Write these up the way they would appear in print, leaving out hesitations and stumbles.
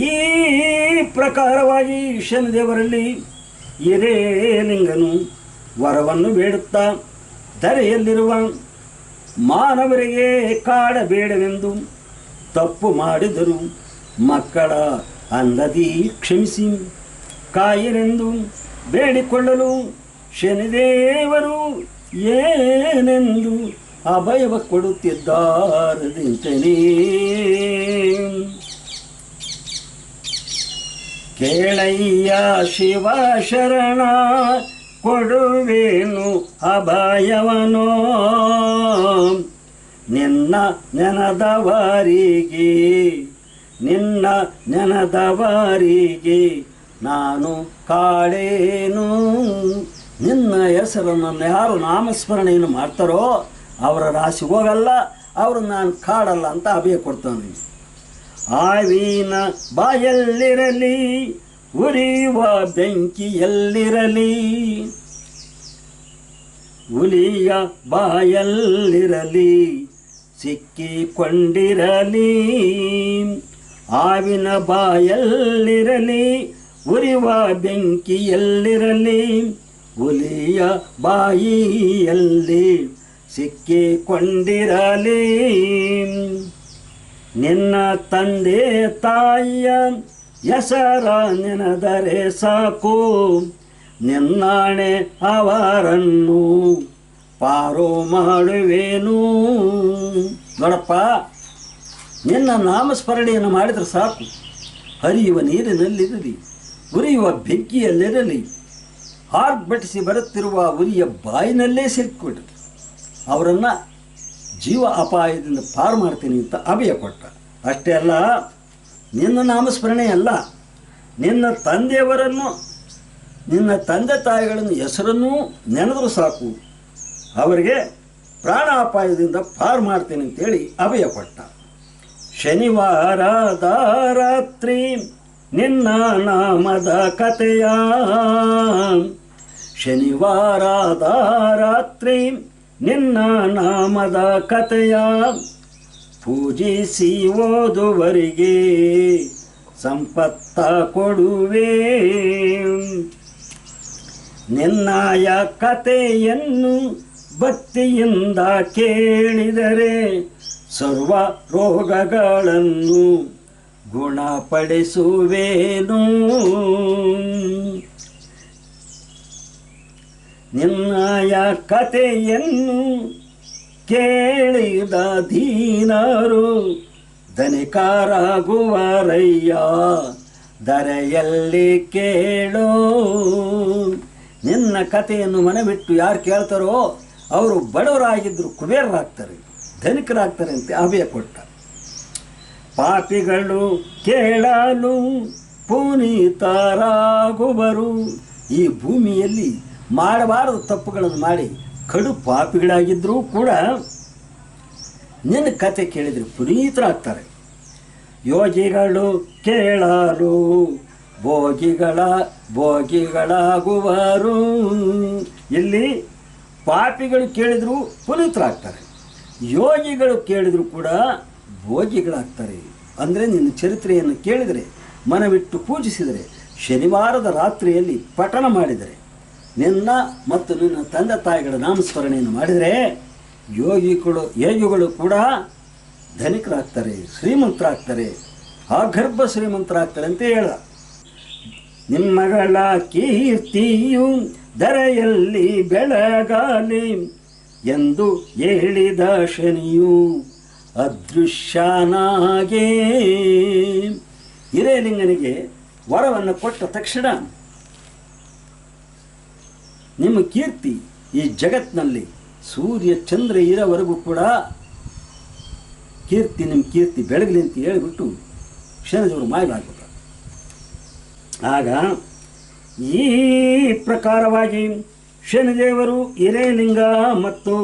ಈ ಪ್ರಕಾರವಾಗಿ ಶನಿದೇವರಲ್ಲಿ ಹಿರೇಲಿಂಗನು ವರವನ್ನು ಬೇಡುತ್ತಾ ಧರೆಯಲ್ಲಿರುವ ಮಾನವರಿಗೆ ಕಾಡಬೇಡವೆಂದು ತಪ್ಪು ಮಾಡಿದರು ಮಕ್ಕಳ ಅಂದದಿ ಕ್ಷಮಿಸಿ ಕಾಯಿರೆಂದು ಬೇಡಿಕೊಳ್ಳಲು ಶನಿದೇವರು ಏನೆಂದು ಅಭಯವ ಕೊಡುತ್ತಿದ್ದಾರದಿಂತನೇ ಕೇಳಯ್ಯ ಶಿವ ಶರಣ ಕೊಡುವೇನು ಅಭಯವನೋ ನಿನ್ನ ನೆನದವರಿಗೆ ನಾನು ಕಾಡೇನು. ನಿನ್ನ ಹೆಸರನ್ನು ಯಾರು ನಾಮಸ್ಮರಣೆಯನ್ನು ಮಾಡ್ತಾರೋ ಅವರ ರಾಶಿ ಹೋಗಲ್ಲ, ಅವರು ನಾನು ಕಾಡಲ್ಲ ಅಂತ ಅಭಯ ಕೊಡ್ತಾನೆ. ಆವಿನ ಬಾಯಲ್ಲಿರಲಿ ಉರಿಯುವ ಬೆಂಕಿಯಲ್ಲಿರಲಿ, ಹುಲಿಯ ಬಾಯಲ್ಲಿರಲಿ ಸಿಕ್ಕಿಕೊಂಡಿರಲಿ. ಆವಿನ ಬಾಯಲ್ಲಿರಲಿ ಉರಿಯುವ ಬೆಂಕಿಯಲ್ಲಿರಲಿ, ಹುಲಿಯ ಬಾಯಿಯಲ್ಲಿ ಸಿಕ್ಕಿಕೊಂಡಿರಲಿ. ನಿನ್ನ ತಂದೆ ತಾಯಿಯ ಹೆಸರ ನೆನೆದರೆ ಸಾಕು, ನಿನ್ನಾಣೆ ಅವರನ್ನು ಪಾರು ಮಾಡುವೇನು. ನೋಡಪ್ಪ, ನಿನ್ನ ನಾಮಸ್ಮರಣೆಯನ್ನು ಮಾಡಿದರೆ ಸಾಕು, ಹರಿಯುವ ನೀರಿನಲ್ಲಿರಲಿ ಉರಿಯುವ ಬೆಂಕಿಯಲ್ಲಿರಲಿ ಆರ್ಭಟಿಸಿ ಬರುತ್ತಿರುವ ಉರಿಯ ಬಾಯಿನಲ್ಲೇ ಸಿಕ್ಕಿಬಿಟ್ಟರು. ಅವರನ್ನು ಜೀವ ಅಪಾಯದಿಂದ ಪಾರು ಮಾಡ್ತೀನಿ ಅಂತ ಅಭಯ ಕೊಟ್ಟ. ಅಷ್ಟೇ ಅಲ್ಲ, ನಿನ್ನ ನಾಮಸ್ಮರಣೆ ಅಲ್ಲ, ನಿನ್ನ ತಂದೆಯವರನ್ನು ನಿನ್ನ ತಂದೆ ತಾಯಿಗಳನ್ನು ಹೆಸರನ್ನೂ ನೆನೆದರೂ ಸಾಕು, ಅವರಿಗೆ ಪ್ರಾಣಾಪಾಯದಿಂದ ಪಾರು ಮಾಡ್ತೀನಿ ಅಂತೇಳಿ ಅಭಯ ಕೊಟ್ಟ. ಶನಿವಾರದ ರಾತ್ರಿ ನಿನ್ನ ನಾಮದ ಕಥೆಯ, ಶನಿವಾರದ ರಾತ್ರಿ ನಿನ್ನ ನಾಮದ ಕಥೆಯ ಪೂಜಿಸಿ ಓದುವರಿಗೆ ಸಂಪತ್ತ ಕೊಡುವೆ. ನಿನ್ನಯ ಕಥೆಯನ್ನು ಭಕ್ತಿಯಿಂದ ಕೇಳಿದರೆ ಸರ್ವ ರೋಗಗಳನ್ನು ಗುಣಪಡಿಸುವೇನು. ನಿನ್ನಯ ಕಥೆಯನ್ನು ಕೇಳಿದ ದೀನರು ಧನಿಕರಾಗುವರಯ್ಯ, ಧರೆಯಲ್ಲಿ ಕೇಳೋ. ನಿನ್ನ ಕಥೆಯನ್ನು ಮನಬಿಟ್ಟು ಯಾರು ಕೇಳ್ತಾರೋ ಅವರು ಬಡವರಾಗಿದ್ದರು ಕುಬೇರರಾಗ್ತಾರೆ, ಧನಿಕರಾಗ್ತಾರೆ ಅಂತ ಅಭಯ ಕೊಟ್ಟ. ಪಾಪಿಗಳು ಕೇಳಲು ಪುನೀತರಾಗುವರು. ಈ ಭೂಮಿಯಲ್ಲಿ ಮಾಡಬಾರದು ತಪ್ಪುಗಳನ್ನು ಮಾಡಿ ಕಡು ಪಾಪಿಗಳಾಗಿದ್ದರೂ ಕೂಡ ನಿನ್ನ ಕತೆ ಕೇಳಿದರೆ ಪುನೀತರಾಗ್ತಾರೆ. ಯೋಗಿಗಳು ಕೇಳಲು ಭೋಗಿಗಳಾಗುವರು. ಇಲ್ಲಿ ಪಾಪಿಗಳು ಕೇಳಿದರೂ ಪುನೀತರಾಗ್ತಾರೆ, ಯೋಗಿಗಳು ಕೇಳಿದರೂ ಕೂಡ ಭೋಗಿಗಳಾಗ್ತಾರೆ. ಅಂದರೆ ನಿನ್ನ ಚರಿತ್ರೆಯನ್ನು ಕೇಳಿದರೆ, ಮನವಿಟ್ಟು ಪೂಜಿಸಿದರೆ, ಶನಿವಾರದ ರಾತ್ರಿಯಲ್ಲಿ ಪಠಣ ಮಾಡಿದರೆ, ನಿನ್ನ ಮತ್ತು ನಿನ್ನ ತಂದೆ ತಾಯಿಗಳ ನಾಮಸ್ಮರಣೆಯನ್ನು ಮಾಡಿದರೆ ಯೋಗಿಗಳು ಕೂಡ ಧನಿಕರಾಗ್ತಾರೆ, ಶ್ರೀಮಂತರಾಗ್ತಾರೆ, ಆಗರ್ಭ ಶ್ರೀಮಂತರಾಗ್ತಾರೆ ಅಂತ ಹೇಳ. ನಿಮ್ಮಗಳ ಕೀರ್ತಿಯು ಧರೆಯಲ್ಲಿ ಬೆಳಗಾಲಿ ಎಂದು ಹೇಳಿದ ಶನಿಯು ಅದೃಶ್ಯನಾಗೇ. ಹಿರೇಲಿಂಗನಿಗೆ ವರವನ್ನು ಕೊಟ್ಟ ತಕ್ಷಣ ನಿಮ್ಮ ಕೀರ್ತಿ ಈ ಜಗತ್ತಿನಲ್ಲಿ ಸೂರ್ಯ ಚಂದ್ರ ಇರೋವರೆಗೂ ಕೂಡ ನಿಮ್ಮ ಕೀರ್ತಿ ಬೆಳಗಲಿ ಅಂತ ಹೇಳಿಬಿಟ್ಟು ಶನಿದೇವರು ಮಾಯವಾಗ್ಬಿಟ್ಟ. ಆಗ ಈ ಪ್ರಕಾರವಾಗಿ ಶನಿದೇವರು ಹಿರೇಲಿಂಗ ಮತ್ತು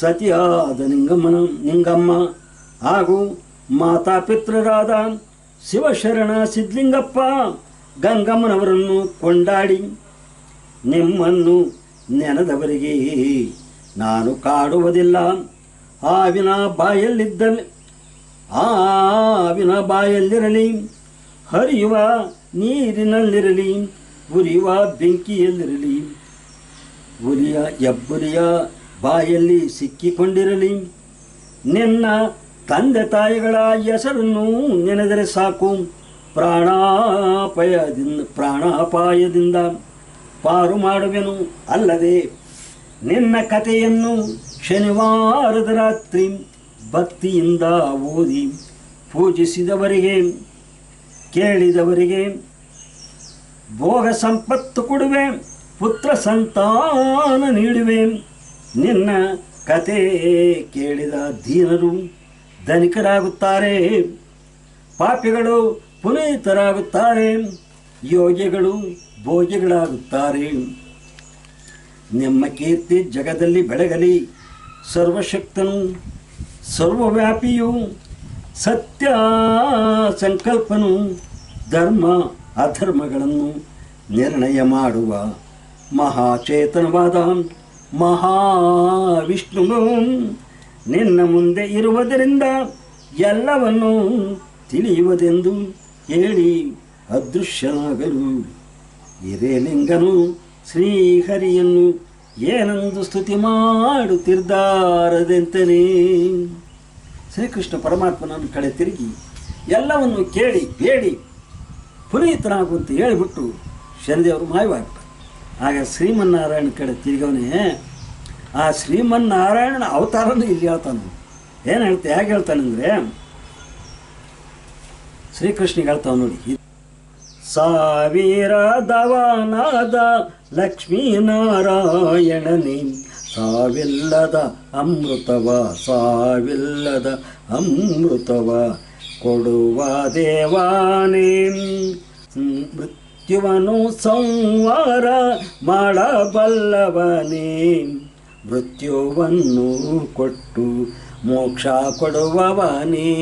ಸತಿಯಾದ ನಿಂಗಮ್ಮ ಹಾಗೂ ಮಾತಾಪಿತೃರಾದ ಶಿವಶರಣ ಸಿದ್ಧಲಿಂಗಪ್ಪ ಗಂಗಮ್ಮನವರನ್ನು ಕೊಂಡಾಡಿ, ನಿಮ್ಮನ್ನು ನೆನೆದವರಿಗೆ ನಾನು ಕಾಡುವುದಿಲ್ಲ, ಆವಿನ ಬಾಯಲ್ಲಿರಲಿ ಹರಿಯುವ ನೀರಿನಲ್ಲಿರಲಿ, ಉರಿಯುವ ಬೆಂಕಿಯಲ್ಲಿರಲಿ, ಉರಿಯ ಎಬ್ಬುರಿಯ ಬಾಯಲ್ಲಿ ಸಿಕ್ಕಿಕೊಂಡಿರಲಿ, ನಿನ್ನ ತಂದೆ ತಾಯಿಗಳ ಹೆಸರನ್ನು ನೆನೆದರೆ ಸಾಕು, ಪ್ರಾಣಾಪಾಯದಿಂದ ಪಾರು ಮಾಡುವೆನು. ಅಲ್ಲದೆ ನಿನ್ನ ಕಥೆಯನ್ನು ಶನಿವಾರದ ರಾತ್ರಿ ಭಕ್ತಿಯಿಂದ ಓದಿ ಪೂಜಿಸಿದವರಿಗೆ, ಕೇಳಿದವರಿಗೆ ಭೋಗ ಸಂಪತ್ತು ಕೊಡುವೆ, ಪುತ್ರ ಸಂತಾನ ನೀಡುವೆ. ನಿನ್ನ ಕತೆ ಕೇಳಿದ ದೀನರು ಧನಿಕರಾಗುತ್ತಾರೆ, ಪಾಪಿಗಳು ಪುನೀತರಾಗುತ್ತಾರೆ, ಯೋಗಿಗಳು ಭೋಗಿಗಳಾಗುತ್ತಾರೆ. ನಿಮ್ಮ ಕೀರ್ತಿ ಜಗದಲ್ಲಿ ಬೆಳಗಲಿ. ಸರ್ವಶಕ್ತನು, ಸರ್ವವ್ಯಾಪಿಯು, ಸತ್ಯ ಸಂಕಲ್ಪನು, ಧರ್ಮ ಅಧರ್ಮಗಳನ್ನು ನಿರ್ಣಯ ಮಾಡುವ ಮಹಾಚೇತನವಾದ ಮಹಾವಿಷ್ಣುವು ನಿನ್ನ ಮುಂದೆ ಇರುವುದರಿಂದ ಎಲ್ಲವನ್ನೂ ತಿಳಿಯುವುದೆಂದು ಹೇಳಿ ಅದೃಶ್ಯನಾಗಲು ಹಿರೇಲಿಂಗನು ಶ್ರೀಹರಿಯನ್ನು ಏನೆಂದು ಸ್ತುತಿ ಮಾಡುತ್ತಿದ್ದಾರದೆಂತನೇ. ಶ್ರೀಕೃಷ್ಣ ಪರಮಾತ್ಮನನ್ನು ಕಡೆ ತಿರುಗಿ ಎಲ್ಲವನ್ನು ಕೇಳಿ ಬೇಡಿ ಪುನೀತನಾಗುವಂತ ಹೇಳಿಬಿಟ್ಟು ಶನಿದೇವರು ಮಾಯವಾಗ್ತಾರೆ. ಆಗ ಶ್ರೀಮನ್ನಾರಾಯಣ ಕಡೆ ತಿರುಗವನೇ ಆ ಶ್ರೀಮನ್ನಾರಾಯಣನ ಅವತಾರನೂ ಇಲ್ಲಿ ಹೇಳ್ತಾನೆ. ಏನು ಹೇಳ್ತಾ ಹೇಗೆ ಹೇಳ್ತಾನೆಂದರೆ, ಶ್ರೀಕೃಷ್ಣಿಗೆ ಹೇಳ್ತಾವ ನೋಡಿ, ಸಾವಿರ ದವನಾದ ಲಕ್ಷ್ಮೀನಾರಾಯಣನೇ, ಸಾವಿಲ್ಲದ ಅಮೃತವ ಸಾವಿಲ್ಲದ ಅಮೃತವ ಕೊಡುವ ದೇವಾನೇ, ಮೃತ್ಯುವನ್ನು ಸಂವಾರ ಮಾಡಬಲ್ಲವನೇ, ಮೃತ್ಯುವನ್ನು ಕೊಟ್ಟು ಮೋಕ್ಷ ಕೊಡುವವನೇ,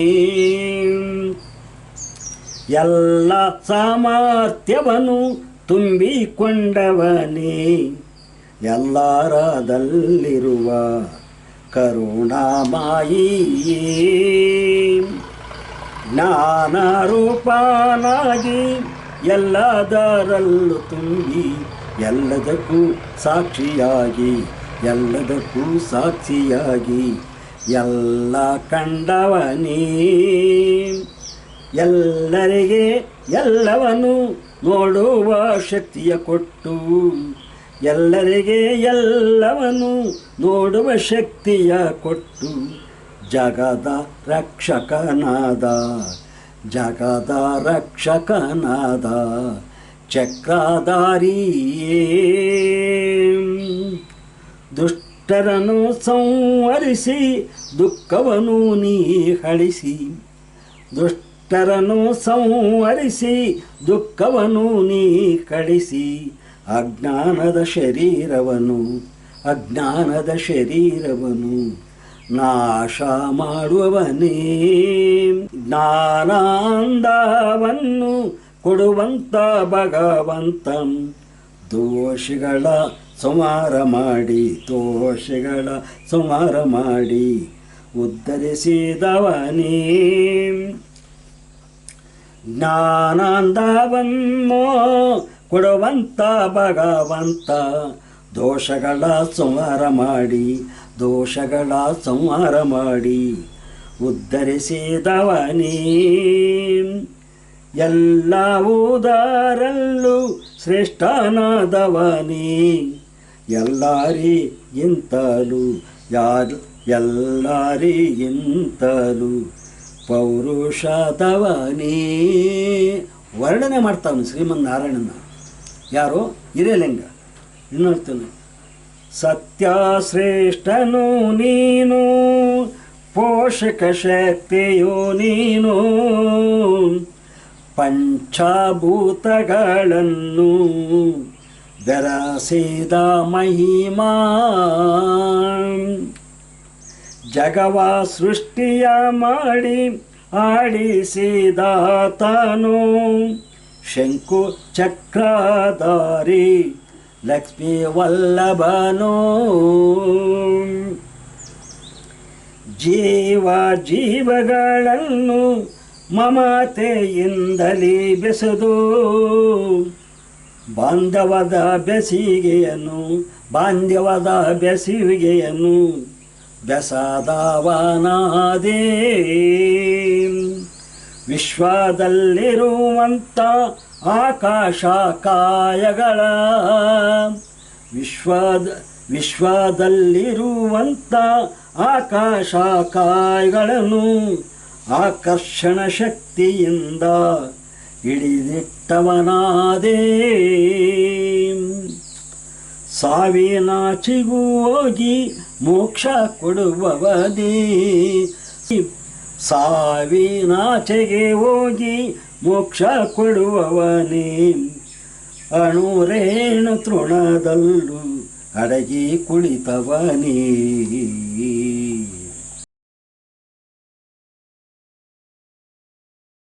ಎಲ್ಲ ಸಾಮರ್ಥ್ಯವನ್ನು ತುಂಬಿಕೊಂಡವನೇ, ಎಲ್ಲರದಲ್ಲಿರುವ ಕರುಣಾಮಾಯಿಯೇ, ಜ್ಞಾನರೂಪನಾಗಿ ಎಲ್ಲದರಲ್ಲೂ ತುಂಬಿ ಎಲ್ಲದಕ್ಕೂ ಸಾಕ್ಷಿಯಾಗಿ ಎಲ್ಲದಕ್ಕೂ ಸಾಕ್ಷಿಯಾಗಿ ಎಲ್ಲ ಕಂಡವನೇ, ಎಲ್ಲರಿಗೆ ಎಲ್ಲವನ್ನು ನೋಡುವ ಶಕ್ತಿಯ ಕೊಟ್ಟು ಎಲ್ಲರಿಗೆ ಎಲ್ಲವನ್ನು ನೋಡುವ ಶಕ್ತಿಯ ಕೊಟ್ಟು ಜಗದ ರಕ್ಷಕನಾದ ಜಗದ ರಕ್ಷಕನಾದ ಚಕ್ರಧಾರಿಯೇ, ದುಷ್ಟರನ್ನು ಸಂಹರಿಸಿ ದುಃಖವನ್ನು ನೀ ಹಳಿಸಿ, ದುಷ್ಟರನ್ನು ಸಂಹರಿಸಿ ದುಃಖವನ್ನು ನೀ ಕಳಿಸಿ, ಅಜ್ಞಾನದ ಶರೀರವನ್ನು ನಾಶ ಮಾಡುವವನೇ, ಜ್ಞಾನಾನಂದವನ್ನು ಕೊಡುವಂತ ಭಗವಂತ, ದೋಷಗಳ ಸಂಹಾರ ಮಾಡಿ ಉದ್ಧರಿಸಿದವನೇ, ಜ್ಞಾನಾನಂದವನ್ನು ಕೊಡುವಂತ ಭಗವಂತ, ದೋಷಗಳ ಸಂಹಾರ ಮಾಡಿ ಉದ್ಧರಿಸಿದವನೇ, ಎಲ್ಲವುದರಲ್ಲೂ ಶ್ರೇಷ್ಠನಾದವನೇ, ಎಲ್ಲರಿಗಿಂತಲೂ ಪೌರುಷದವನೇ. ವರ್ಣನೆ ಮಾಡ್ತಾವನು ಶ್ರೀಮನ್ನಾರಾಯಣನ. ಯಾರೋ ಹಿರೇಲಿಂಗ. ಇನ್ನೊಡ್ತಾನೆ, ಸತ್ಯ ಶ್ರೇಷ್ಠನು ನೀನು, ಪೋಷಕ ಶಕ್ತಿಯು ನೀನು, ಪಂಚಭೂತಗಳನ್ನು ಬೆರಸಿದ ಮಹಿಮಾ, ಜಗವ ಸೃಷ್ಟಿಯ ಮಾಡಿ ಆಡಿಸಿದಾತನು, ಶಂಕು ಚಕ್ರಧಾರಿ ಲಕ್ಷ್ಮೀ ವಲ್ಲಭನೋ, ಜೀವಗಳನ್ನು ಮಮತೆಯಿಂದಲೇ ಬೆಸೆದು ಬಾಂಧವದ ಬೆಸುಗೆಯನ್ನು ಬೆಸದವನಾದೇ. ವಿಶ್ವದಲ್ಲಿರುವಂಥ ಆಕಾಶ ಕಾಯಗಳ ವಿಶ್ವದಲ್ಲಿರುವಂಥ ಆಕಾಶ ಕಾಯಗಳನ್ನು ಆಕರ್ಷಣ ಶಕ್ತಿಯಿಂದ ಹಿಡಿದಿಟ್ಟವನಾದೇ. ಸಾವಿನಾಚೆಗೂ ಹೋಗಿ ಮೋಕ್ಷ ಕೊಡುವವನೇ, ಸಾವಿನಾಚೆಗೆ ಹೋಗಿ ಮೋಕ್ಷ ಕೊಡುವವನೇ, ಅಣುರೇಣು ತೃಣದಲ್ಲೂ ಅಡಗಿ ಕುಳಿತವನೇ.